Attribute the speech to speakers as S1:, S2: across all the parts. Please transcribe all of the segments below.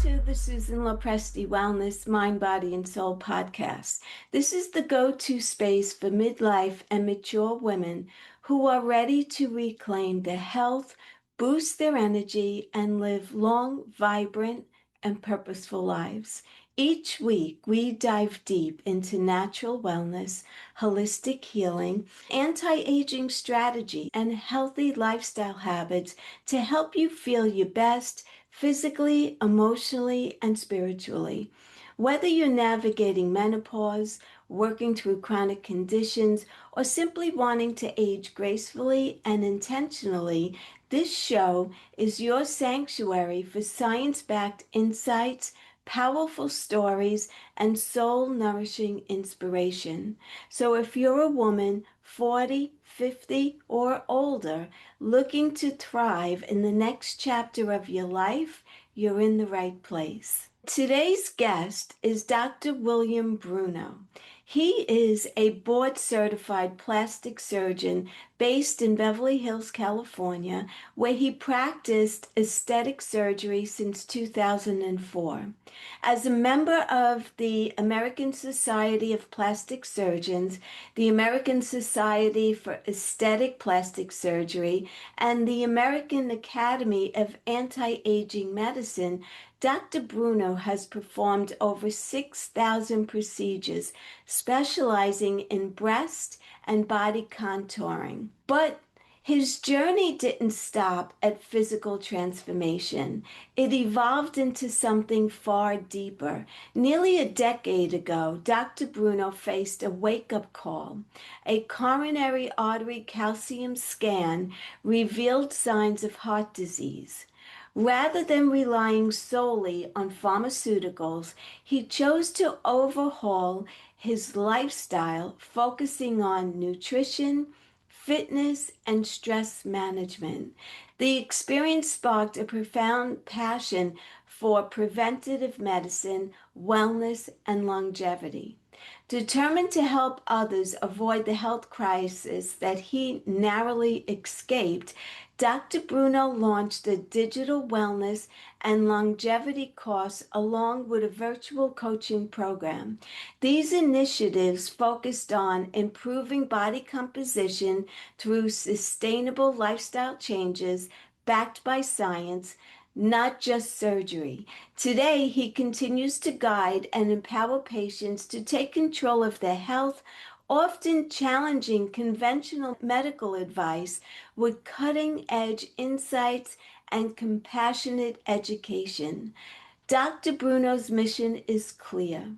S1: to the Susan LoPresti Wellness Mind, Body, and Soul podcast. This is the go-to space for midlife and mature women who are ready to reclaim their health, boost their energy, and live long, vibrant, and purposeful lives. Each week, we dive deep into natural wellness, holistic healing, anti-aging strategy, and healthy lifestyle habits to help you feel your best physically, emotionally, and spiritually. Whether you're navigating menopause, working through chronic conditions, or simply wanting to age gracefully and intentionally, this show is your sanctuary for science-backed insights, powerful stories, and soul-nourishing inspiration. So if you're a woman 40, 50, or older looking to thrive in the next chapter of your life, you're in the right place. Today's guest is Dr. William Bruno. He is a board-certified plastic surgeon based in Beverly Hills, California, where he practiced aesthetic surgery since 2004. As a member of the American Society of Plastic Surgeons, the American Society for Aesthetic Plastic Surgery, and the American Academy of Anti-Aging Medicine, Dr. Bruno has performed over 6,000 procedures, specializing in breast and body contouring. But his journey didn't stop at physical transformation. It evolved into something far deeper. Nearly a decade ago, Dr. Bruno faced a wake-up call. A coronary artery calcium scan revealed signs of heart disease. Rather than relying solely on pharmaceuticals, he chose to overhaul his lifestyle, focusing on nutrition, fitness, and stress management. The experience sparked a profound passion for preventative medicine, wellness, and longevity. Determined to help others avoid the health crisis that he narrowly escaped, Dr. Bruno launched a digital wellness and longevity course along with a virtual coaching program. These initiatives focused on improving body composition through sustainable lifestyle changes backed by science, not just surgery. Today, he continues to guide and empower patients to take control of their health, often challenging conventional medical advice with cutting-edge insights and compassionate education. Dr. Bruno's mission is clear.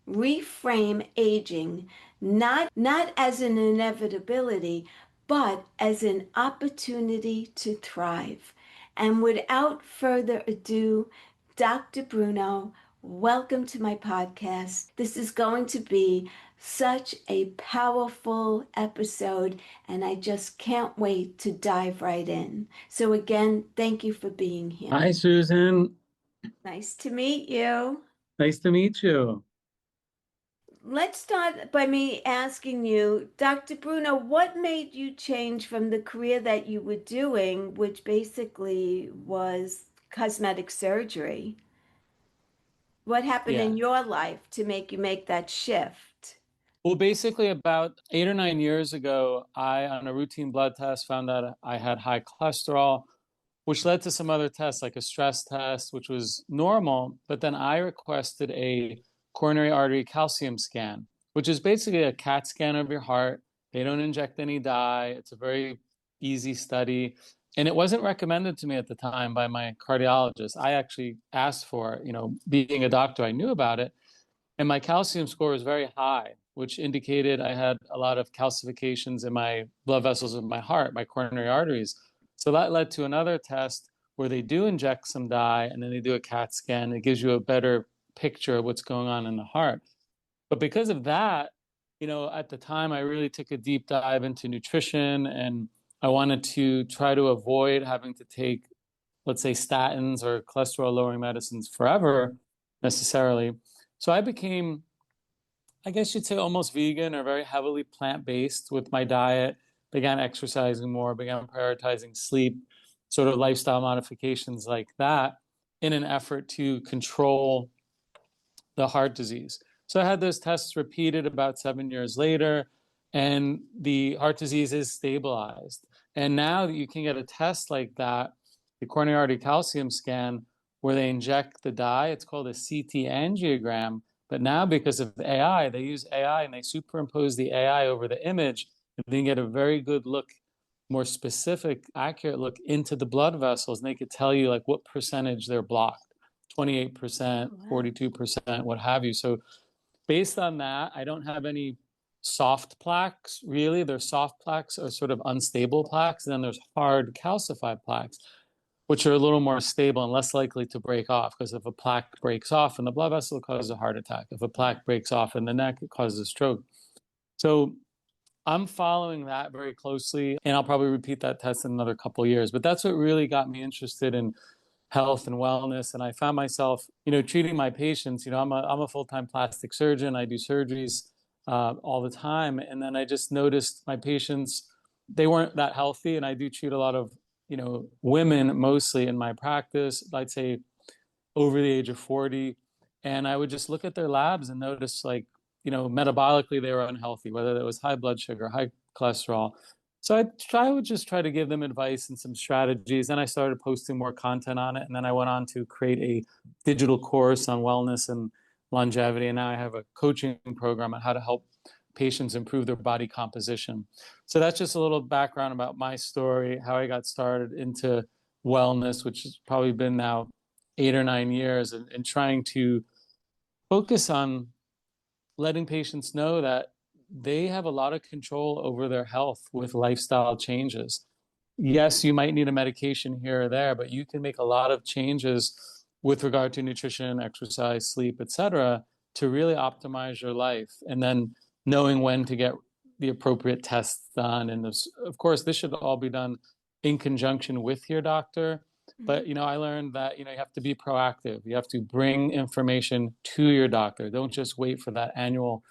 S1: Reframe aging not as an inevitability, but as an opportunity to thrive. And without further ado, Dr. Bruno, welcome to my podcast. This is going to be such a powerful episode, and I just can't wait to dive right in. So again, thank you for being here.
S2: Hi, Susan.
S1: Nice to meet you.
S2: Nice to meet you.
S1: Let's start by me asking you, Dr. Bruno, what made you change from the career that you were doing, which basically was cosmetic surgery? What happened
S2: Yeah.
S1: in your life to make you make that shift?
S2: Well, basically, about 8 or 9 years ago, I, on a routine blood test, found out I had high cholesterol, which led to some other tests, like a stress test, which was normal. But then I requested a coronary artery calcium scan, which is basically a CAT scan of your heart. They don't inject any dye. It's a very easy study. And it wasn't recommended to me at the time by my cardiologist. I actually asked for it, being a doctor, I knew about it. And my calcium score was very high, which indicated I had a lot of calcifications in my blood vessels of my heart, my coronary arteries. So that led to another test where they do inject some dye and then they do a CAT scan. It gives you a better picture of what's going on in the heart. But because of that, at the time, I really took a deep dive into nutrition, and I wanted to try to avoid having to take, let's say, statins or cholesterol lowering medicines forever necessarily. So I became, I guess you'd say, almost vegan or very heavily plant-based with my diet, began exercising more, began prioritizing sleep, sort of lifestyle modifications like that. in an effort to control the heart disease. So I had those tests repeated about 7 years later, and the heart disease is stabilized. And now that you can get a test like that, the coronary artery calcium scan, where they inject the dye, it's called a CT angiogram. But now, because of AI, they use AI and they superimpose the AI over the image, and then get a very good look, more specific, accurate look into the blood vessels, and they could tell you like what percentage they're blocked. 28%, 42%, what have you. So based on that, I don't have any soft plaques, really. There's soft plaques or sort of unstable plaques. And then there's hard calcified plaques, which are a little more stable and less likely to break off. Because if a plaque breaks off in the blood vessel, it causes a heart attack. If a plaque breaks off in the neck, it causes a stroke. So I'm following that very closely, and I'll probably repeat that test in another couple of years. But that's what really got me interested in health and wellness. And I found myself, treating my patients. I'm a full-time plastic surgeon. I do surgeries all the time. And then I just noticed my patients, they weren't that healthy. And I do treat a lot of, women mostly in my practice, I'd say over the age of 40. And I would just look at their labs and notice metabolically they were unhealthy, whether that was high blood sugar, high cholesterol. So I would just try to give them advice and some strategies. And I started posting more content on it. And then I went on to create a digital course on wellness and longevity. And now I have a coaching program on how to help patients improve their body composition. So that's just a little background about my story, how I got started into wellness, which has probably been now 8 or 9 years, and trying to focus on letting patients know that they have a lot of control over their health with lifestyle changes. Yes, you might need a medication here or there, but you can make a lot of changes with regard to nutrition, exercise, sleep, etc., to really optimize your life. And then knowing when to get the appropriate tests done. And of course, this should all be done in conjunction with your doctor. But, I learned that, you have to be proactive. You have to bring information to your doctor. Don't just wait for that annual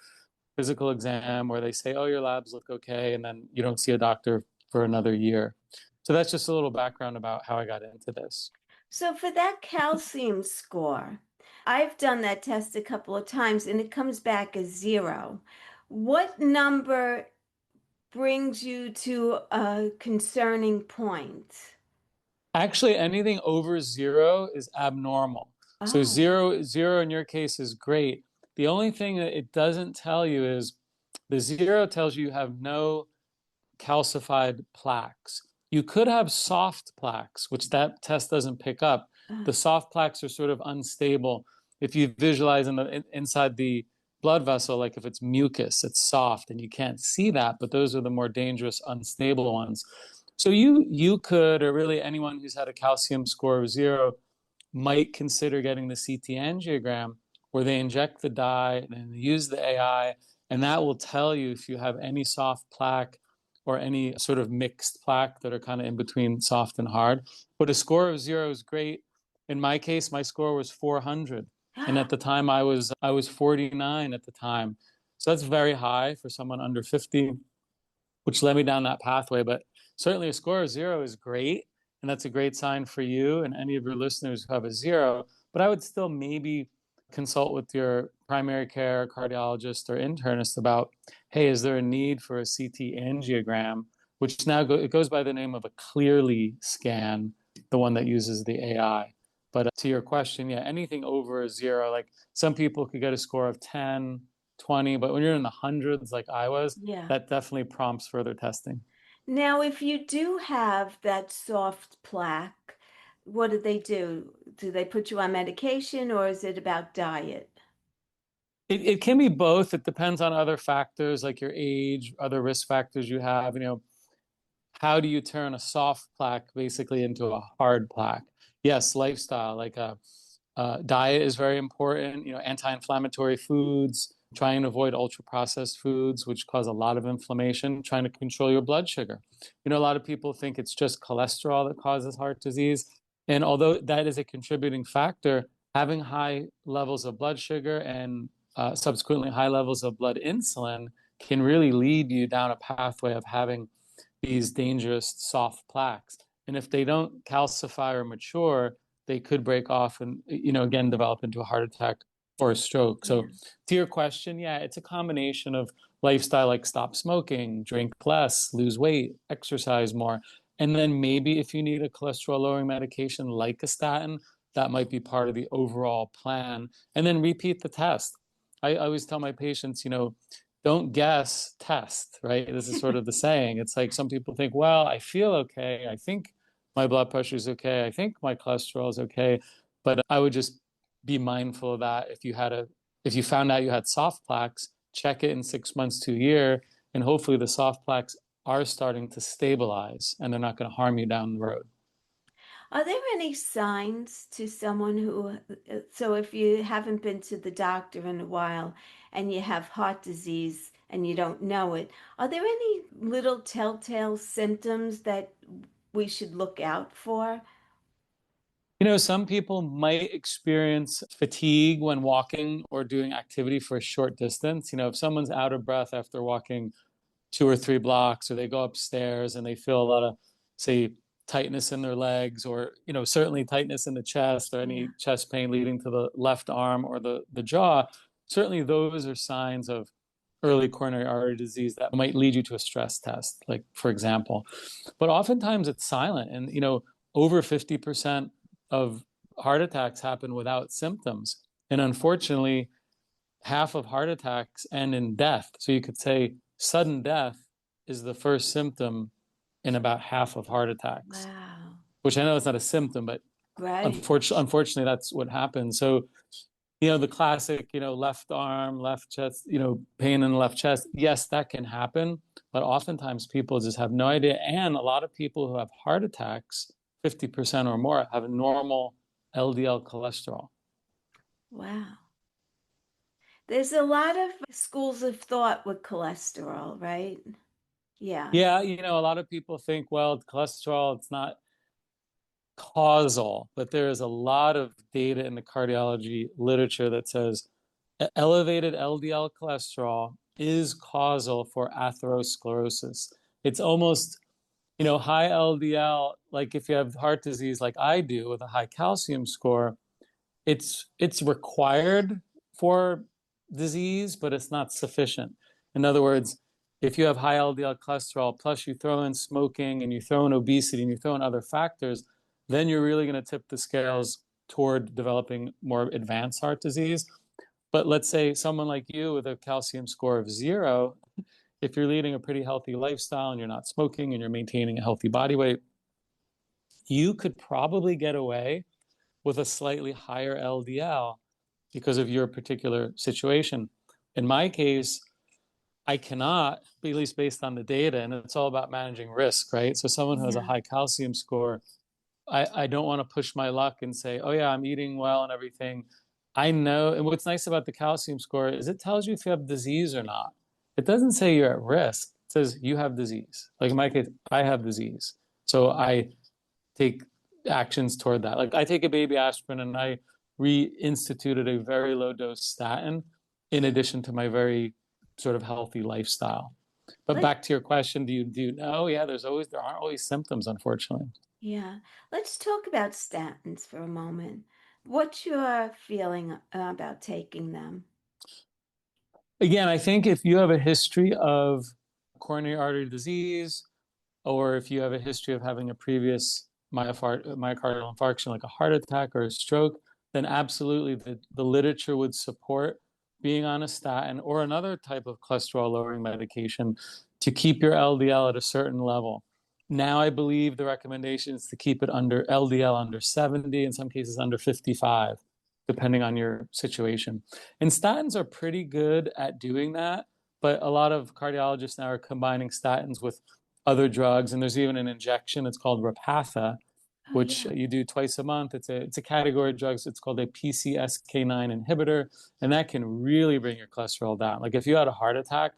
S2: physical exam where they say, oh, your labs look okay, and then you don't see a doctor for another year. So that's just a little background about how I got into this.
S1: So for that calcium score, I've done that test a couple of times and it comes back as 0. What number brings you to a concerning point?
S2: Actually, anything over 0 is abnormal. So
S1: Oh,
S2: zero in your case is great. The only thing that it doesn't tell you is the 0 tells you have no calcified plaques. You could have soft plaques, which that test doesn't pick up. The soft plaques are sort of unstable. If you visualize inside the blood vessel, like if it's mucus, it's soft and you can't see that, but those are the more dangerous, unstable ones. So you could, or really anyone who's had a calcium score of 0 might consider getting the CT angiogram, where they inject the dye and use the AI, and that will tell you if you have any soft plaque or any sort of mixed plaque that are kind of in between soft and hard. But a score of 0 is great. In my case, my score was 400. And at the time I was 49 at the time. So that's very high for someone under 50, which led me down that pathway. But certainly a score of 0 is great. And that's a great sign for you and any of your listeners who have a 0. But I would still maybe consult with your primary care cardiologist or internist about, hey, is there a need for a CT angiogram, which now it goes by the name of a Clearly scan, the one that uses the AI. But to your question, yeah, anything over a 0, like some people could get a score of 10, 20, but when you're in the hundreds like I was,
S1: yeah.
S2: that definitely prompts further testing.
S1: Now, if you do have that soft plaque, what do they do? Do they put you on medication or is it about diet?
S2: It can be both. It depends on other factors like your age, other risk factors you have. How do you turn a soft plaque basically into a hard plaque? Yes, lifestyle, like diet is very important. Anti-inflammatory foods, trying to avoid ultra-processed foods, which cause a lot of inflammation, trying to control your blood sugar. A lot of people think it's just cholesterol that causes heart disease. And although that is a contributing factor, having high levels of blood sugar and subsequently high levels of blood insulin can really lead you down a pathway of having these dangerous soft plaques. And if they don't calcify or mature, they could break off and, again, develop into a heart attack or a stroke. So
S1: Yeah.
S2: to your question, yeah, it's a combination of lifestyle, like stop smoking, drink less, lose weight, exercise more. And then maybe if you need a cholesterol lowering medication like a statin, that might be part of the overall plan. And then repeat the test. I always tell my patients, don't guess, test, right? This is sort of the saying. It's like some people think, well, I feel okay. I think my blood pressure is okay. I think my cholesterol is okay. But I would just be mindful of that. If you found out you had soft plaques, check it in 6 months to a year, and hopefully the soft plaques are starting to stabilize and they're not going to harm you down the road.
S1: Are there any signs to someone who, so if you haven't been to the doctor in a while and you have heart disease and you don't know it, are there any little telltale symptoms that we should look out for?
S2: Some people might experience fatigue when walking or doing activity for a short distance. If someone's out of breath after walking 2 or 3 blocks, or they go upstairs and they feel a lot of, say, tightness in their legs, or certainly tightness in the chest, or
S1: Yeah.
S2: any chest pain leading to the left arm or the jaw, certainly those are signs of early coronary artery disease that might lead you to a stress test, like for example. But oftentimes it's silent, and over 50% of heart attacks happen without symptoms, and unfortunately half of heart attacks end in death. So you could say sudden death is the first symptom in about half of heart attacks,
S1: Wow.
S2: which I know is not a symptom, but
S1: Right.
S2: unfortunately, that's what happens. So, the classic, left arm, left chest, pain in the left chest. Yes, that can happen, but oftentimes people just have no idea. And a lot of people who have heart attacks, 50% or more, have normal LDL cholesterol.
S1: Wow. There's a lot of schools of thought with cholesterol, right? Yeah.
S2: Yeah, a lot of people think, well, cholesterol, it's not causal, but there is a lot of data in the cardiology literature that says elevated LDL cholesterol is causal for atherosclerosis. It's almost, high LDL, like if you have heart disease like I do with a high calcium score, it's required for disease, but it's not sufficient. In other words, if you have high LDL cholesterol, plus you throw in smoking and you throw in obesity and you throw in other factors, then you're really going to tip the scales toward developing more advanced heart disease. But let's say someone like you with a calcium score of 0, if you're leading a pretty healthy lifestyle and you're not smoking and you're maintaining a healthy body weight, you could probably get away with a slightly higher LDL because of your particular situation. In my case, I cannot, at least based on the data, and it's all about managing risk, right? So someone who has a
S1: Yeah.
S2: high calcium score, I don't want to push my luck and say, oh yeah, I'm eating well and everything. I know, and what's nice about the calcium score is it tells you if you have disease or not. It doesn't say you're at risk. It says you have disease. Like in my case, I have disease. So I take actions toward that. Like I take a baby aspirin and I reinstituted a very low dose statin in addition to my very sort of healthy lifestyle. But
S1: Let
S2: back to your question, do you know? Yeah, there aren't always symptoms, unfortunately.
S1: yeah. Let's talk about statins for a moment. What's your feeling about taking them?
S2: Again, I think if you have a history of coronary artery disease, or if you have a history of having a previous myocardial infarction, like a heart attack or a stroke, then absolutely the literature would support being on a statin or another type of cholesterol lowering medication to keep your LDL at a certain level. Now I believe the recommendation is to keep it under LDL under 70, in some cases under 55, depending on your situation. And statins are pretty good at doing that, but a lot of cardiologists now are combining statins with other drugs, and there's even an injection. It's called Repatha,
S1: Oh,
S2: which
S1: yeah.
S2: you do twice a month. It's a category of drugs. It's called a PCSK9 inhibitor, and that can really bring your cholesterol down. Like if you had a heart attack,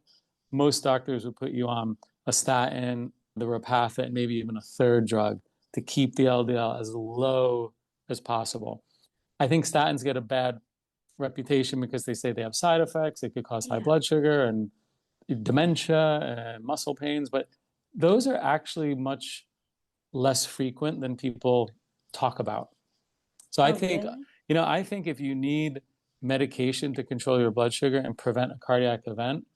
S2: most doctors would put you on a statin, the Repatha, and maybe even a third drug to keep the LDL as low as possible. I think statins get a bad reputation because they say they have side effects. It could cause high
S1: Yeah.
S2: blood sugar and dementia and muscle pains, but those are actually much less frequent than people talk about. So I
S1: Oh,
S2: think,
S1: really?
S2: I think if you need medication to control your blood sugar and prevent a cardiac event,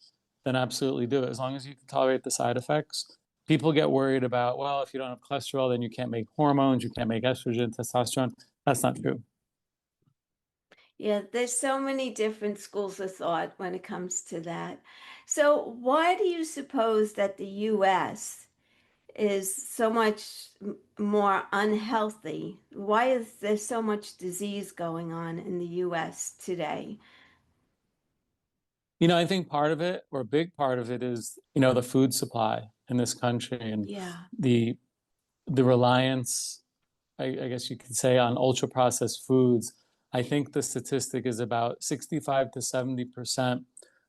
S2: then absolutely do it, as long as you can tolerate the side effects. People get worried about, well, if you don't have cholesterol, then you can't make hormones, you can't make estrogen, testosterone. That's not true.
S1: Yeah, there's so many different schools of thought when it comes to that. So, why do you suppose that the US is so much more unhealthy? Why is there so much disease going on in the US today?
S2: I think part of it, or a big part of it, is, the food supply in this country and
S1: Yeah.
S2: the reliance, I guess you could say, on ultra processed foods. I think the statistic is about 65 to 70%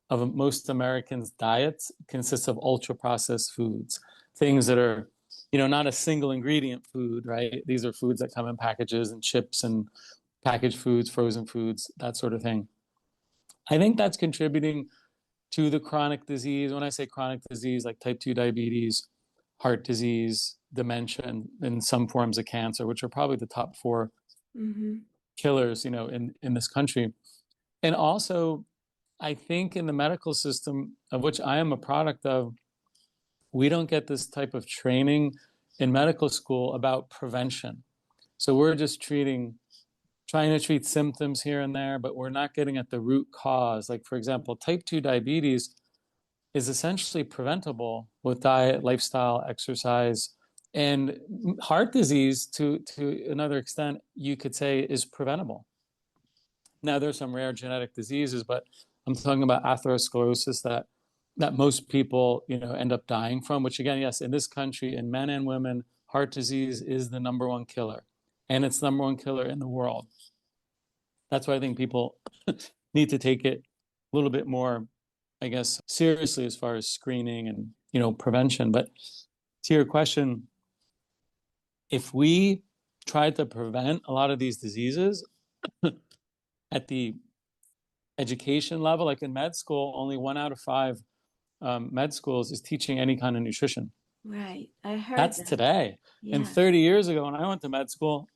S2: of most Americans' diets consists of ultra processed foods, things that are, not a single ingredient food, right? These are foods that come in packages and chips and packaged foods, frozen foods, that sort of thing. I think that's contributing to the chronic disease. When I say chronic disease, like type 2 diabetes, heart disease, dementia, and some forms of cancer, which are probably the top four
S1: Mm-hmm.
S2: killers, in this country. And also, I think in the medical system, of which I am a product of, we don't get this type of training in medical school about prevention. So we're just trying to treat symptoms here and there, but we're not getting at the root cause. Like, for example, type 2 diabetes is essentially preventable with diet, lifestyle, exercise. And heart disease, to another extent, you could say, is preventable. Now, there's some rare genetic diseases, but I'm talking about atherosclerosis that most people, end up dying from, which, again, yes, in this country, in men and women, heart disease is the number one killer. And it's the number one killer in the world. That's why I think people need to take it a little bit more, I guess, seriously as far as screening and, prevention. But to your question, if we tried to prevent a lot of these diseases at the education level, like in med school, only 1 out of 5 med schools is teaching any kind of nutrition.
S1: Right. I heard
S2: That's
S1: that.
S2: today. And
S1: Yeah.
S2: 30 years ago, when I went to med school,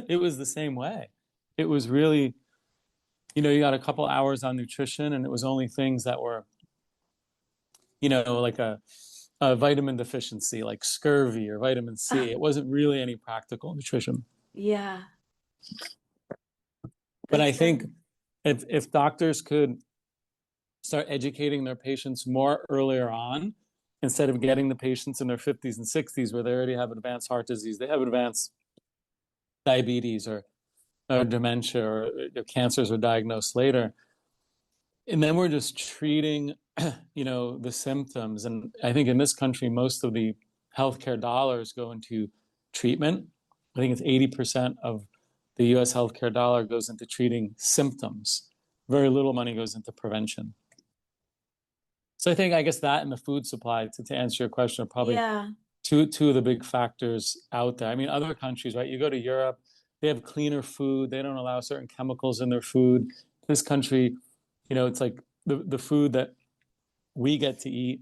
S2: it was the same way. It was really, you got a couple hours on nutrition, and it was only things that were, like a vitamin deficiency, like scurvy or vitamin C. It wasn't really any practical nutrition.
S1: Yeah.
S2: But I
S1: That's
S2: think if doctors could start educating their patients more earlier on, instead of getting the patients in their 50s and 60s where they already have advanced heart disease, they have advanced diabetes or dementia, or cancers are diagnosed later. And then we're just treating, the symptoms. And I think in this country, most of the healthcare dollars go into treatment. I think it's 80% of the US healthcare dollar goes into treating symptoms. Very little money goes into prevention. So I think, I guess, that and the food supply, to answer your question, are probably
S1: yeah.
S2: two of the big factors out there. I mean, other countries, right? You go to Europe, they have cleaner food. They don't allow certain chemicals in their food. This country, it's like the food that we get to eat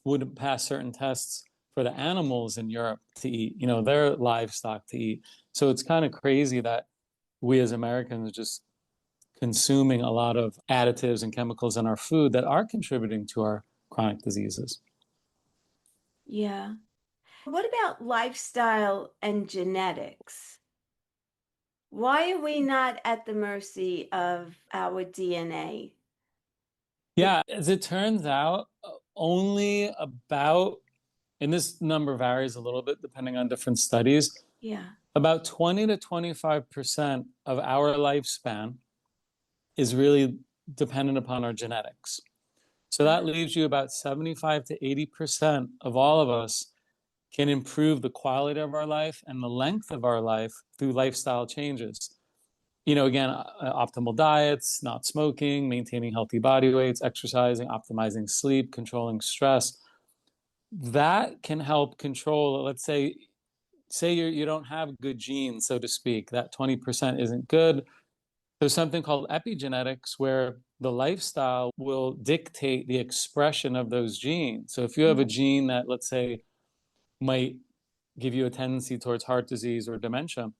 S2: wouldn't pass certain tests for the animals in Europe to eat, their livestock to eat. So it's kind of crazy that we as Americans are just consuming a lot of additives and chemicals in our food that are contributing to our chronic diseases.
S1: Yeah. What about lifestyle and genetics? Why are we not at the mercy of our DNA? It,
S2: Yeah, as it turns out, only about, and this number varies a little bit depending on different studies,
S1: yeah.
S2: about 20 to 25% of our lifespan is really dependent upon our genetics. So that leaves you about 75 to 80% of all of us can improve the quality of our life and the length of our life through lifestyle changes. Again, optimal diets, not smoking, maintaining healthy body weights, exercising, optimizing sleep, controlling stress. That can help control, let's say you don't have good genes, so to speak, that 20% isn't good. There's something called epigenetics where the lifestyle will dictate the expression of those genes. So if you have a gene that, let's say, might give you a tendency towards heart disease or dementia,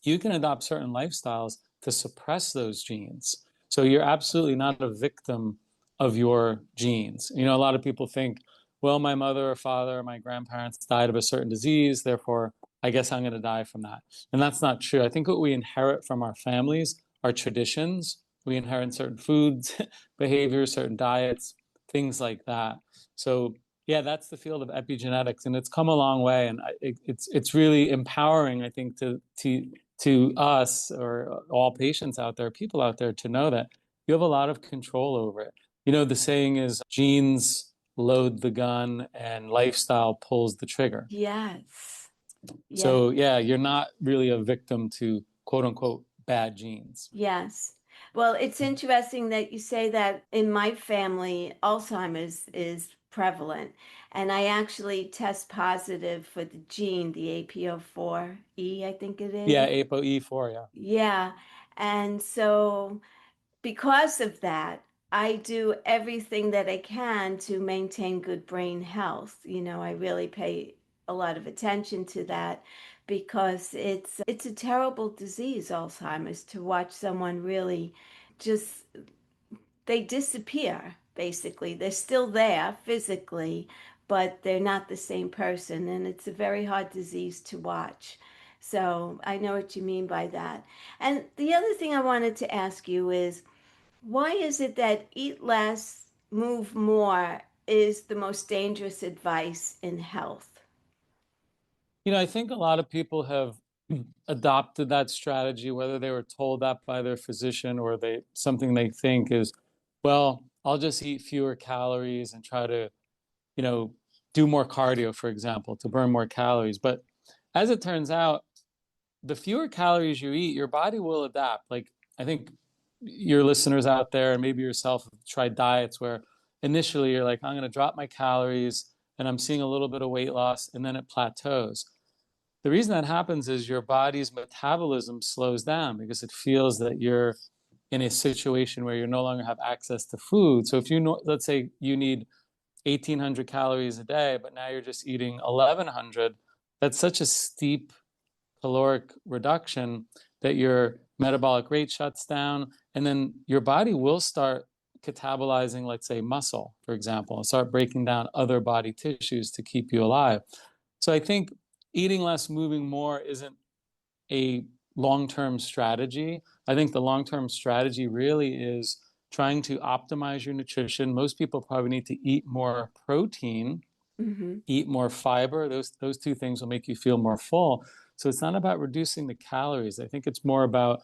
S2: you can adopt certain lifestyles to suppress those genes. So you're absolutely not a victim of your genes. You know, a lot of people think, well, my mother or father or my grandparents died of a certain disease, therefore I guess I'm going to die from that. And that's not true. I think what we inherit from our families are traditions. We inherit certain foods, behaviors, certain diets, things like that. So yeah, that's the field of epigenetics, and it's come a long way, and it's really empowering, I think, to us or all patients out there, people out there, to know that you have a lot of control over it. You know, the saying is genes load the gun and lifestyle pulls the trigger.
S1: Yes. Yes.
S2: So yeah, you're not really a victim to quote unquote bad genes.
S1: Yes. Well, it's interesting that you say that. In my family, Alzheimer's is prevalent, and I actually test positive for the gene, the APO4E, I think it
S2: Yeah,
S1: is.
S2: ApoE4, yeah.
S1: Yeah. And so because of that, I do everything that I can to maintain good brain health. You know, I really pay a lot of attention to that because it's a terrible disease, Alzheimer's, to watch someone really just they disappear basically. They're still there physically, but they're not the same person, and it's a very hard disease to watch. So, I know what you mean by that. And the other thing I wanted to ask you is, why is it that eat less, move more is the most dangerous advice in health?
S2: You know, I think a lot of people have adopted that strategy, whether they were told that by their physician or they something they think is, well, I'll just eat fewer calories and try to, you know, do more cardio, for example, to burn more calories. But as it turns out, the fewer calories you eat, your body will adapt. Like, I think your listeners out there and maybe yourself have tried diets where initially you're like, I'm going to drop my calories and I'm seeing a little bit of weight loss, and then it plateaus. The reason that happens is your body's metabolism slows down because it feels that you're in a situation where you no longer have access to food. So if you know, let's say you need 1,800 calories a day, but now you're just eating 1,100, that's such a steep caloric reduction that your metabolic rate shuts down, and then your body will start catabolizing, let's say, muscle, for example, and start breaking down other body tissues to keep you alive. So I think eating less, moving more isn't a long-term strategy. I think the long-term strategy really is trying to optimize your nutrition. Most people probably need to eat more protein,
S1: Mm-hmm.
S2: eat more fiber. Those two things will make you feel more full. So it's not about reducing the calories. I think it's more about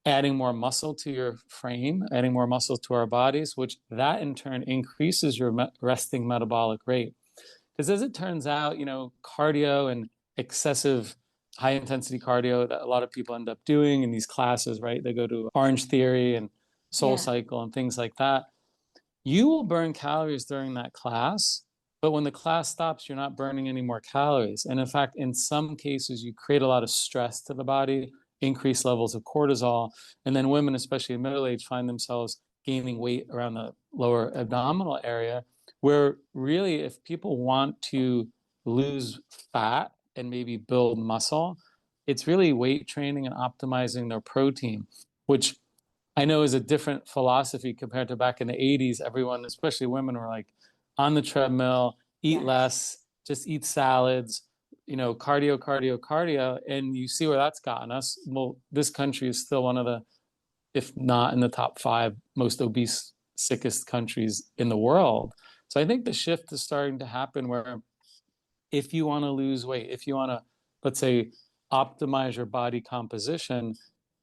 S2: adding more muscle to your frame, adding more muscle to our bodies, which that in turn increases your resting metabolic rate. Because as it turns out, you know, cardio and excessive high intensity cardio that a lot of people end up doing in these classes, right? They go to Orange Theory and Soul
S1: Yeah.
S2: Cycle and things like that. You will burn calories during that class, but when the class stops, you're not burning any more calories. And in fact, in some cases, you create a lot of stress to the body, increased levels of cortisol. And then women, especially in middle age, find themselves gaining weight around the lower abdominal area, where really, if people want to lose fat and maybe build muscle, it's really weight training and optimizing their protein, which I know is a different philosophy compared to back in the 80s. Everyone, especially women, were like on the treadmill, eat
S1: Yes.
S2: less, just eat salads, you know, cardio, cardio, cardio. And you see where that's gotten us. Well, this country is still one of the, if not in the top five most obese, sickest countries in the world. So I think the shift is starting to happen where if you want to lose weight, if you want to, let's say, optimize your body composition,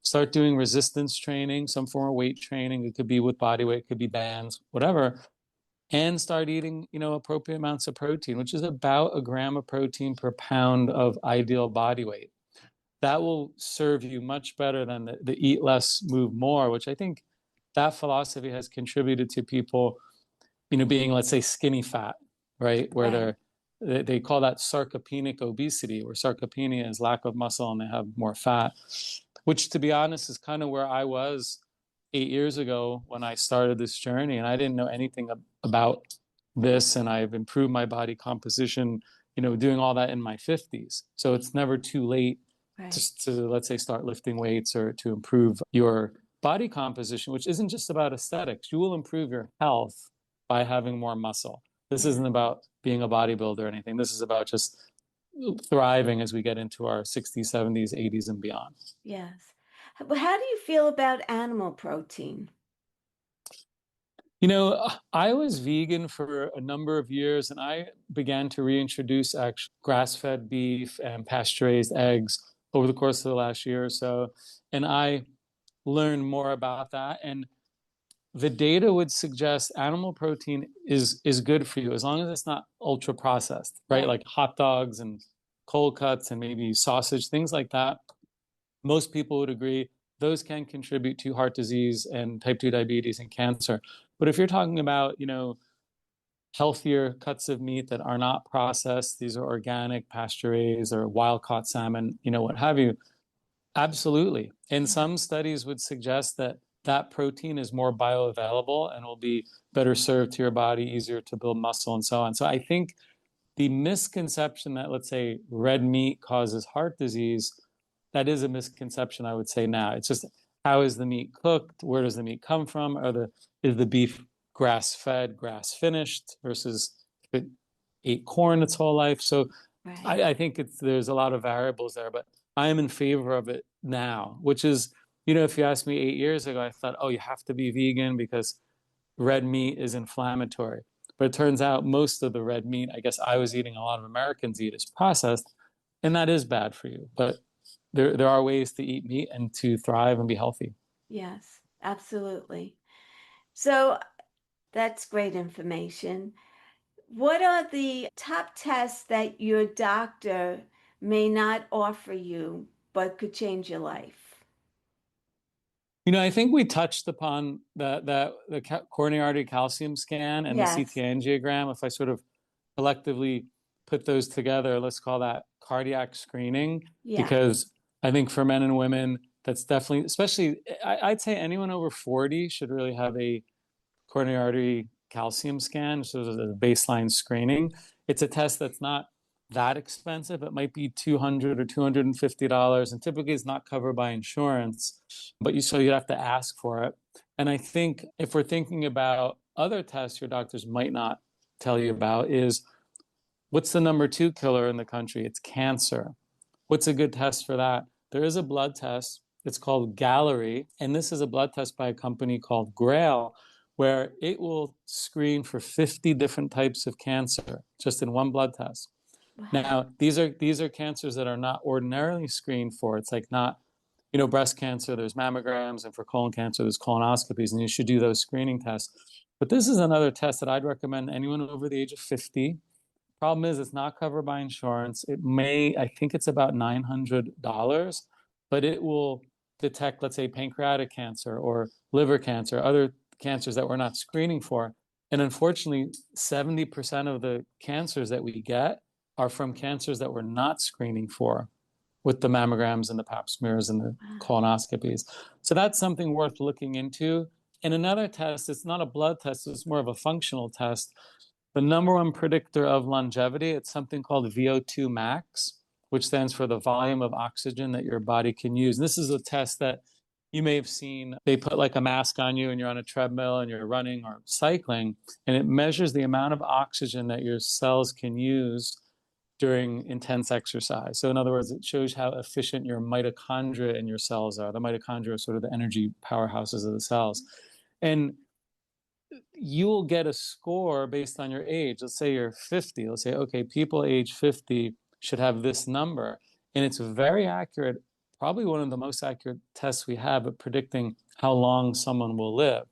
S2: start doing resistance training, some form of weight training. It could be with body weight, it could be bands, whatever, and start eating, you know, appropriate amounts of protein, which is about a gram of protein per pound of ideal body weight. That will serve you much better than the eat less, move more, which I think that philosophy has contributed to people, you know, being, let's say, skinny fat, right? Where
S1: Right.
S2: they call that sarcopenic obesity, where sarcopenia is lack of muscle and they have more fat, which, to be honest, is kind of where I was 8 years ago when I started this journey. And I didn't know anything about this. And I've improved my body composition, you know, doing all that in my 50s. So it's never too late
S1: Right.
S2: just to, let's say, start lifting weights or to improve your body composition, which isn't just about aesthetics. You will improve your health by having more muscle. This
S1: Yeah.
S2: isn't about being a bodybuilder or anything. This is about just thriving as we get into our 60s, 70s, 80s, and beyond.
S1: Yes. But how do you feel about animal protein?
S2: You know, I was vegan for a number of years and I began to reintroduce actual grass-fed beef and pasture-raised eggs over the course of the last year or so. And I learned more about that. And the data would suggest animal protein is good for you as long as it's not ultra processed, right?
S1: Right.
S2: Like hot dogs and cold cuts and maybe sausage, things like that. Most people would agree those can contribute to heart disease and type 2 diabetes and cancer. But if you're talking about, healthier cuts of meat that are not processed, these are organic, pasture raised, or wild caught salmon, what have you, absolutely. And
S1: Yeah.
S2: some studies would suggest that that protein is more bioavailable and will be better served to your body, easier to build muscle, and so on. So I think the misconception that, let's say, red meat causes heart disease, that is a misconception, I would say now. It's just, how is the meat cooked? Where does the meat come from? Is the beef grass fed, grass finished versus if it ate corn its whole life? So
S1: Right.
S2: I think there's a lot of variables there, but I am in favor of it now, which is, if you asked me 8 years ago, I thought, oh, you have to be vegan because red meat is inflammatory. But it turns out most of the red meat, I guess I was eating, a lot of Americans eat, is processed, and that is bad for you. But there are ways to eat meat and to thrive and be healthy.
S1: Yes, absolutely. So that's great information. What are the top tests that your doctor may not offer you but could change your life?
S2: I think we touched upon the coronary artery calcium scan and the CT
S1: Yes.
S2: angiogram. If I sort of collectively put those together, let's call that cardiac screening,
S1: Yeah.
S2: because I think for men and women, that's definitely, especially, I'd say anyone over 40 should really have a coronary artery calcium scan, so the baseline screening. It's a test that's not that expensive. It might be $200 or $250, and typically it's not covered by insurance, but you have to ask for it. And I think if we're thinking about other tests your doctors might not tell you about, is what's the number two killer in the country? It's cancer. What's a good test for that? There is a blood test. It's called Gallery. And this is a blood test by a company called Grail, where it will screen for 50 different types of cancer just in one blood test.
S1: Wow.
S2: Now, these are cancers that are not ordinarily screened for. It's like not, breast cancer, there's mammograms, and for colon cancer, there's colonoscopies, and you should do those screening tests. But this is another test that I'd recommend anyone over the age of 50. Problem is, it's not covered by insurance. I think it's about $900, but it will detect, let's say, pancreatic cancer or liver cancer, other cancers that we're not screening for. And unfortunately, 70% of the cancers that we get are from cancers that we're not screening for with the mammograms and the pap smears and the
S1: Wow.
S2: colonoscopies. So that's something worth looking into. And another test, it's not a blood test, it's more of a functional test. The number one predictor of longevity, it's something called VO2 max, which stands for the volume of oxygen that your body can use. And this is a test that you may have seen. They put like a mask on you and you're on a treadmill and you're running or cycling, and it measures the amount of oxygen that your cells can use during intense exercise. So in other words, it shows how efficient your mitochondria in your cells are. The mitochondria are sort of the energy powerhouses of the cells. And you will get a score based on your age. Let's say you're 50. Let's say, okay, people age 50 should have this number. And it's very accurate, probably one of the most accurate tests we have at predicting how long someone will live.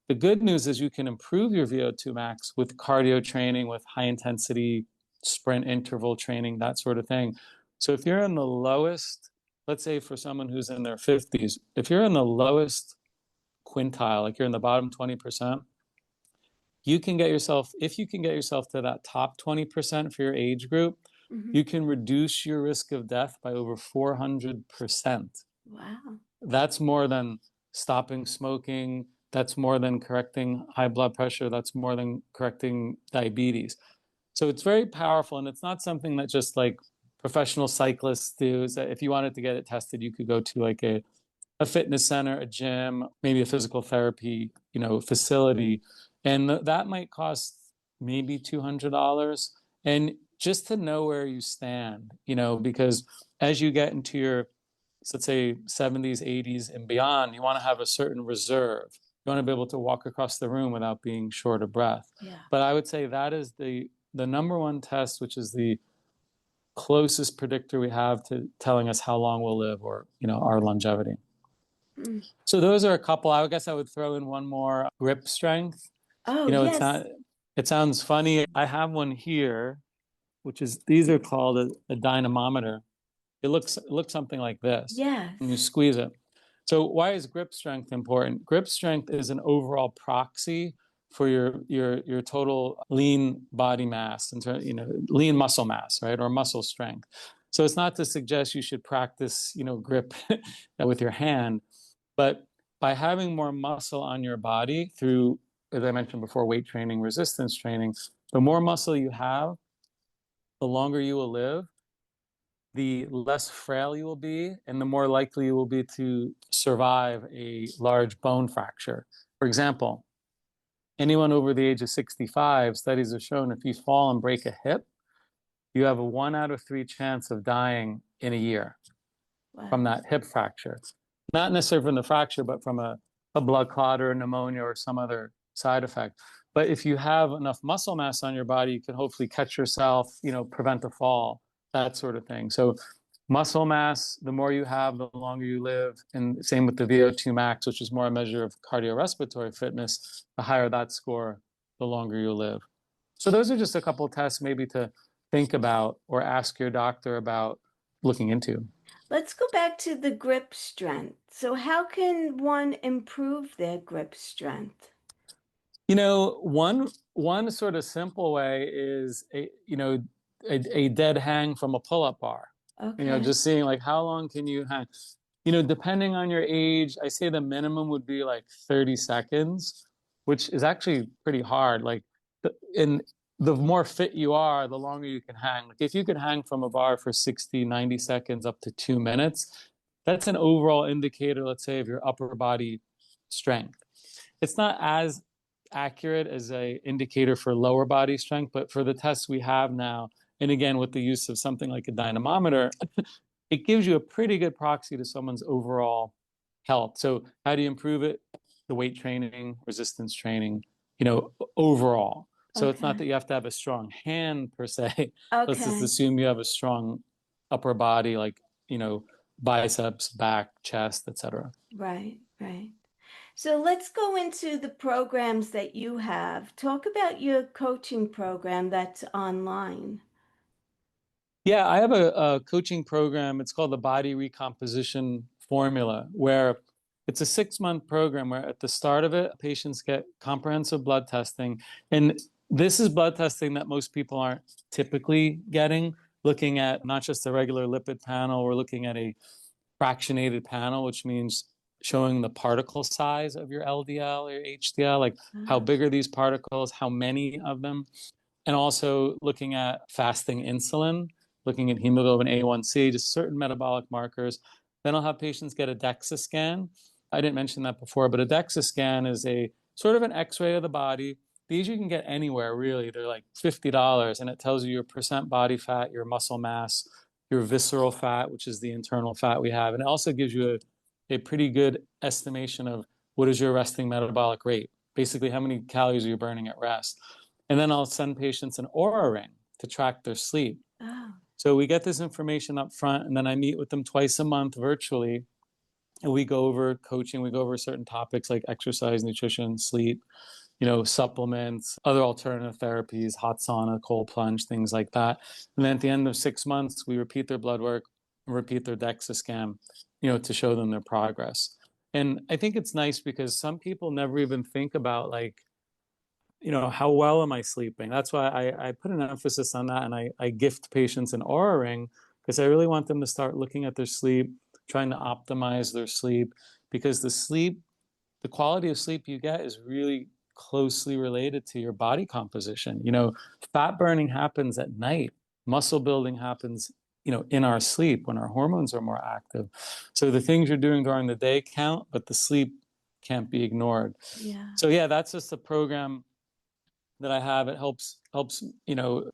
S2: The good news is you can improve your VO2 max with cardio training, with high intensity sprint interval training, that sort of thing. So if you're in the lowest, let's say for someone who's in their 50s, if you're in the lowest quintile, like you're in the bottom 20%, if you can get yourself to that top 20% for your age group,
S1: Hmm.
S2: you can reduce your risk of death by over 400%.
S1: Wow.
S2: That's more than stopping smoking. That's more than correcting high blood pressure. That's more than correcting diabetes. So it's very powerful. And it's not something that just like professional cyclists do, is that if you wanted to get it tested, you could go to like a fitness center, a gym, maybe a physical therapy, facility. And that might cost maybe $200. And just to know where you stand, because as you get into your, let's say 70s, 80s and beyond, you want to have a certain reserve. You want to be able to walk across the room without being short of breath.
S1: Yeah.
S2: But I would say that is the number one test, which is the closest predictor we have to telling us how long we'll live, or, our longevity.
S1: Mm.
S2: So those are a couple. I guess I would throw in one more: grip strength.
S1: Oh,
S2: It's
S1: yes.
S2: not, it sounds funny. I have one here, which is, these are called a dynamometer. It looks something like this.
S1: Yes.
S2: And you squeeze it. So why is grip strength important? Grip strength is an overall proxy for your total lean body mass, lean muscle mass, right? Or muscle strength. So it's not to suggest you should practice, grip with your hand, but by having more muscle on your body through, as I mentioned before, weight training, resistance training, the more muscle you have, the longer you will live, the less frail you will be, and the more likely you will be to survive a large bone fracture. For example, anyone over the age of 65, studies have shown if you fall and break a hip, you have a 1 out of 3 chance of dying in a year from that hip fracture. Not necessarily from the fracture, but from a blood clot or a pneumonia or some other side effect. But if you have enough muscle mass on your body, you can hopefully catch yourself, prevent a fall, that sort of thing. So muscle mass, the more you have, the longer you live. And same with the VO2 max, which is more a measure of cardiorespiratory fitness. The higher that score, the longer you live. So those are just a couple of tests maybe to think about or ask your doctor about looking into.
S1: Let's go back to the grip strength. So how can one improve their grip strength?
S2: One sort of simple way is a dead hang from a pull-up bar.
S1: Okay.
S2: Just seeing like how long can you hang. Depending on your age, I say the minimum would be like 30 seconds, which is actually pretty hard. Like, the more fit you are, the longer you can hang. Like if you could hang from a bar for 60, 90 seconds up to 2 minutes, that's an overall indicator, let's say, of your upper body strength. It's not as accurate as a indicator for lower body strength, but for the tests we have now, and again, with the use of something like a dynamometer, it gives you a pretty good proxy to someone's overall health. So how do you improve it? The weight training, resistance training, overall. So it's not that you have to have a strong hand per se. Let's just assume you have a strong upper body, like, biceps, back, chest, etc.
S1: Right, right. So let's go into the programs that you have. Talk about your coaching program that's online.
S2: Yeah, I have a coaching program. It's called the Body Recomposition Formula, where it's a 6-month program where at the start of it, patients get comprehensive blood testing. And this is blood testing that most people aren't typically getting, looking at not just a regular lipid panel, we're looking at a fractionated panel, which means showing the particle size of your LDL or your HDL, like how big are these particles, how many of them, and also looking at fasting insulin, looking at hemoglobin A1C, just certain metabolic markers. Then I'll have patients get a DEXA scan. I didn't mention that before, but a DEXA scan is a sort of an X-ray of the body. These you can get anywhere, really. They're like $50, and it tells you your percent body fat, your muscle mass, your visceral fat, which is the internal fat we have. And it also gives you a pretty good estimation of what is your resting metabolic rate, basically how many calories are you burning at rest. And then I'll send patients an Oura ring to track their sleep.
S1: Oh.
S2: So we get this information up front, and then I meet with them twice a month virtually. And we go over coaching, we go over certain topics like exercise, nutrition, sleep, supplements, other alternative therapies, hot sauna, cold plunge, things like that. And then at the end of 6 months, we repeat their blood work, repeat their DEXA scan, to show them their progress. And I think it's nice because some people never even think about like, how well am I sleeping? That's why I put an emphasis on that. And I gift patients an Oura ring because I really want them to start looking at their sleep, trying to optimize their sleep, because the quality of sleep you get is really closely related to your body composition. Fat burning happens at night. Muscle building happens in our sleep when our hormones are more active. So the things you're doing during the day count, but the sleep can't be ignored.
S1: Yeah.
S2: So yeah, that's just a program that I have. It helps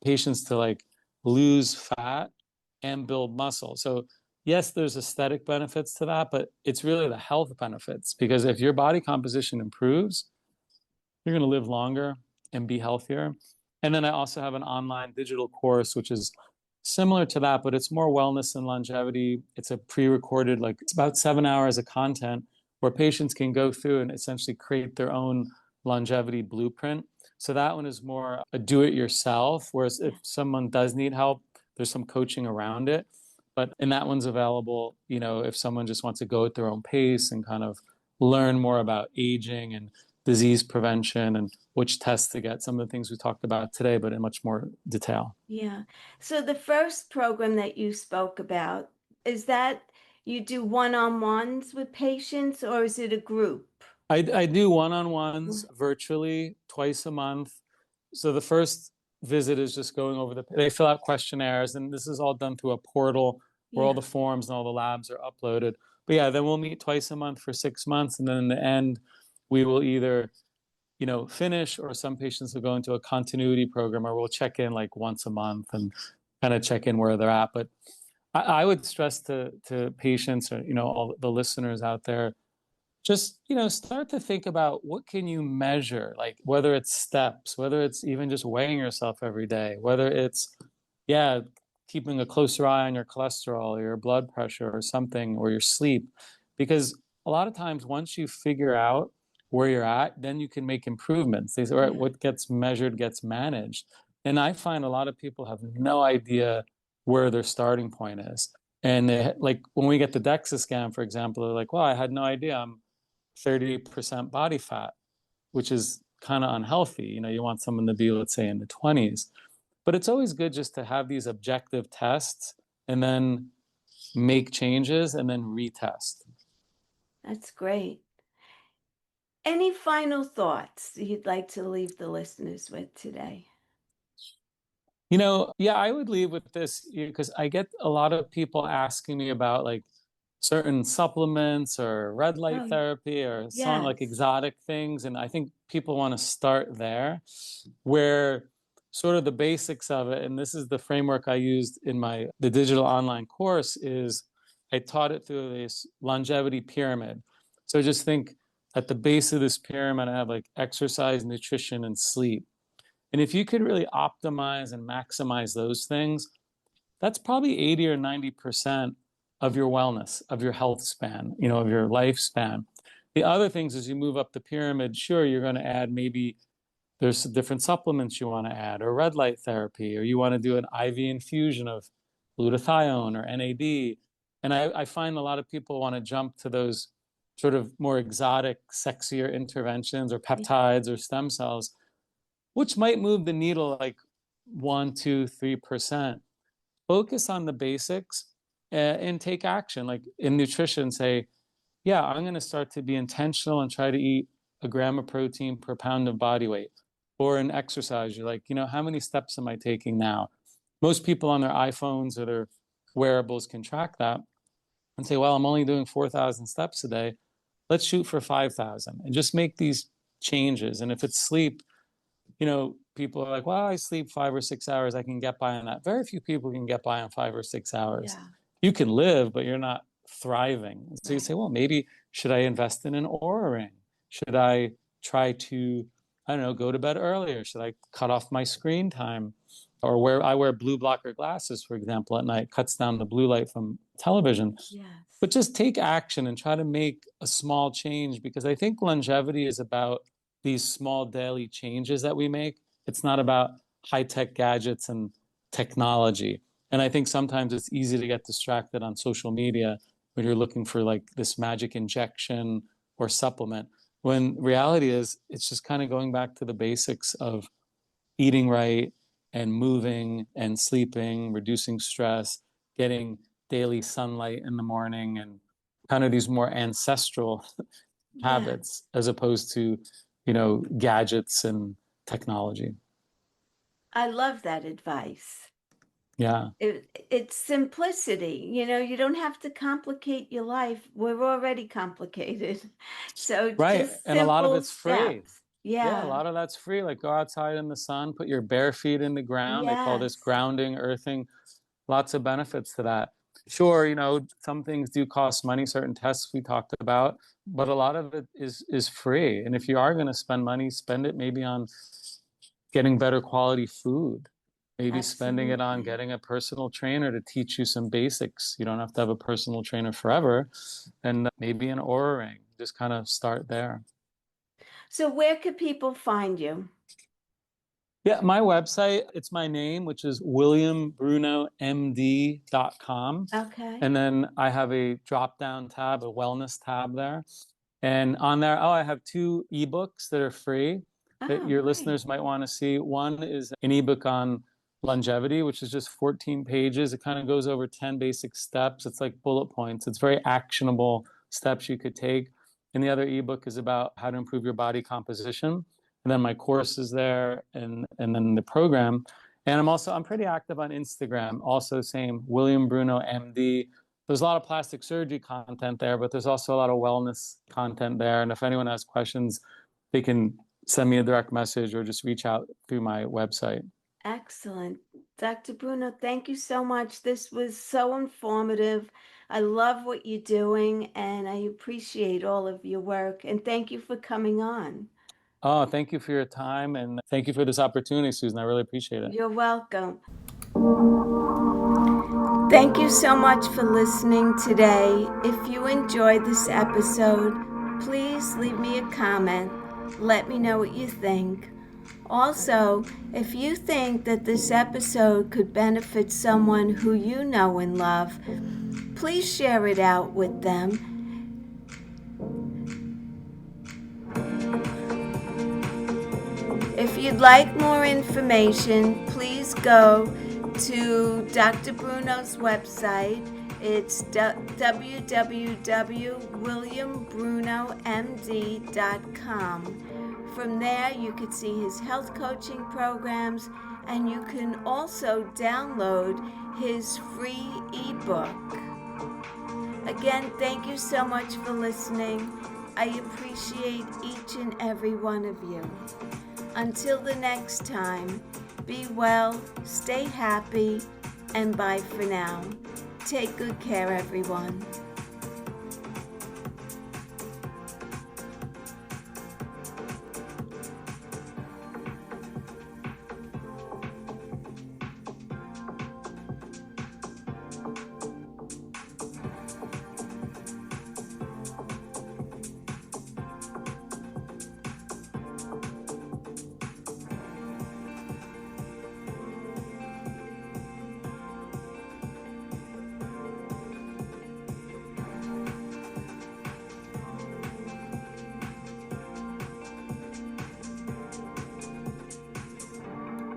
S2: patients to like lose fat and build muscle. So yes, there's aesthetic benefits to that, but it's really the health benefits, because if your body composition improves, you're going to live longer and be healthier. And then I also have an online digital course, which is similar to that, but it's more wellness and longevity. It's a pre-recorded, like it's about 7 hours of content where patients can go through and essentially create their own longevity blueprint. So that one is more a do-it-yourself, whereas if someone does need help, there's some coaching around it. And that one's available, if someone just wants to go at their own pace and kind of learn more about aging and disease prevention and which tests to get, some of the things we talked about today, but in much more detail.
S1: Yeah. So the first program that you spoke about, is that you do one-on-ones with patients, or is it a group?
S2: I do one-on-ones virtually twice a month. So the first visit is just going over they fill out questionnaires, and this is all done through a portal where all the forms and all the labs are uploaded. But yeah, then we'll meet twice a month for 6 months. And then in the end, we will either finish, or some patients will go into a continuity program, or we'll check in like once a month and kind of check in where they're at. But I would stress to patients, or all the listeners out there, just start to think about what can you measure, like whether it's steps, whether it's even just weighing yourself every day, whether it's keeping a closer eye on your cholesterol or your blood pressure or something, or your sleep. Because a lot of times once you figure out where you're at, then you can make improvements. They say, all right, what gets measured gets managed. And I find a lot of people have no idea where their starting point is. And like when we get the DEXA scan, for example, they're like, well, I had no idea I'm 30% body fat, which is kind of unhealthy. You want someone to be, let's say, in the 20s. But it's always good just to have these objective tests and then make changes and then retest.
S1: That's great. Any final thoughts you'd like to leave the listeners with today?
S2: I would leave with this, because I get a lot of people asking me about like certain supplements or red light therapy or some like exotic things. And I think people want to start there, where sort of the basics of it, and this is the framework I used in the digital online course, is I taught it through this longevity pyramid. So just think, at the base of this pyramid, I have like exercise, nutrition, and sleep. And if you could really optimize and maximize those things, that's probably 80 or 90% of your wellness, of your health span, of your lifespan. The other things, as you move up the pyramid, sure, you're going to add, maybe there's different supplements you want to add, or red light therapy, or you want to do an IV infusion of glutathione or NAD. And I find a lot of people want to jump to those sort of more exotic, sexier interventions, or peptides or stem cells, which might move the needle like 1, 2, 3%. Focus on the basics, and take action. Like in nutrition, say, yeah, I'm going to start to be intentional and try to eat a gram of protein per pound of body weight. Or in exercise, you're like, how many steps am I taking now? Most people on their iPhones or their wearables can track that and say, well, I'm only doing 4,000 steps a day. Let's shoot for 5,000 and just make these changes. And if it's sleep, people are like, well, I sleep 5 or 6 hours. I can get by on that. Very few people can get by on 5 or 6 hours. Yeah. You can live, but you're not thriving. So you say, well, maybe should I invest in an Oura ring? Should I try to, I don't know, go to bed earlier? Should I cut off my screen time? Or I wear blue blocker glasses, for example, at night, cuts down the blue light from television. Yes. But just take action and try to make a small change, because I think longevity is about these small daily changes that we make. It's not about high-tech gadgets and technology. And I think sometimes it's easy to get distracted on social media when you're looking for like this magic injection or supplement, when reality is it's just kind of going back to the basics of eating right and moving and sleeping, reducing stress, getting daily sunlight in the morning, and kind of these more ancestral habits, as opposed to, gadgets and technology.
S1: I love that advice.
S2: Yeah.
S1: It's simplicity. You don't have to complicate your life. We're already complicated. So
S2: Right.
S1: just
S2: And a lot of
S1: simple
S2: it's free.
S1: steps.
S2: Yeah, a
S1: Yeah.
S2: lot of that's free. Like go outside in the sun, put your bare feet in the ground. They call this
S1: Yes.
S2: grounding, earthing. Lots of benefits to that. Sure, some things do cost money, certain tests we talked about, but a lot of it is free. And if you are going to spend money, spend it maybe on getting better quality food, maybe spending it on
S1: Absolutely.
S2: getting a personal trainer to teach you some basics. You don't have to have a personal trainer forever, and maybe an Oura ring. Just kind of start there.
S1: So where could people find you?
S2: Yeah, my website, it's my name, which is williambrunomd.com.
S1: Okay.
S2: And then I have a drop down tab, a wellness tab there. And on there, I have 2 ebooks that are free that
S1: Oh,
S2: your
S1: great.
S2: listeners might want to see. One is an ebook on longevity, which is just 14 pages. It kind of goes over 10 basic steps. It's like bullet points. It's very actionable steps you could take. And the other ebook is about how to improve your body composition. And then my course is there, and then the program. And I'm pretty active on Instagram. Also, same William Bruno MD. There's a lot of plastic surgery content there, but there's also a lot of wellness content there. And if anyone has questions, they can send me a direct message or just reach out through my website.
S1: Excellent. Dr. Bruno, thank you so much. This was so informative. I love what you're doing and I appreciate all of your work. And thank you for coming on.
S2: Oh, thank you for your time and thank you for this opportunity, Susan. I really appreciate it.
S1: You're welcome. Thank you so much for listening today. If you enjoyed this episode, please leave me a comment. Let me know what you think. Also, if you think that this episode could benefit someone who you know and love, please share it out with them. If you'd like more information, please go to Dr. Bruno's website. It's www.williambrunomd.com. From there, you can see his health coaching programs, and you can also download his free ebook. Again, thank you so much for listening. I appreciate each and every one of you. Until the next time, be well, stay happy, and bye for now. Take good care, everyone.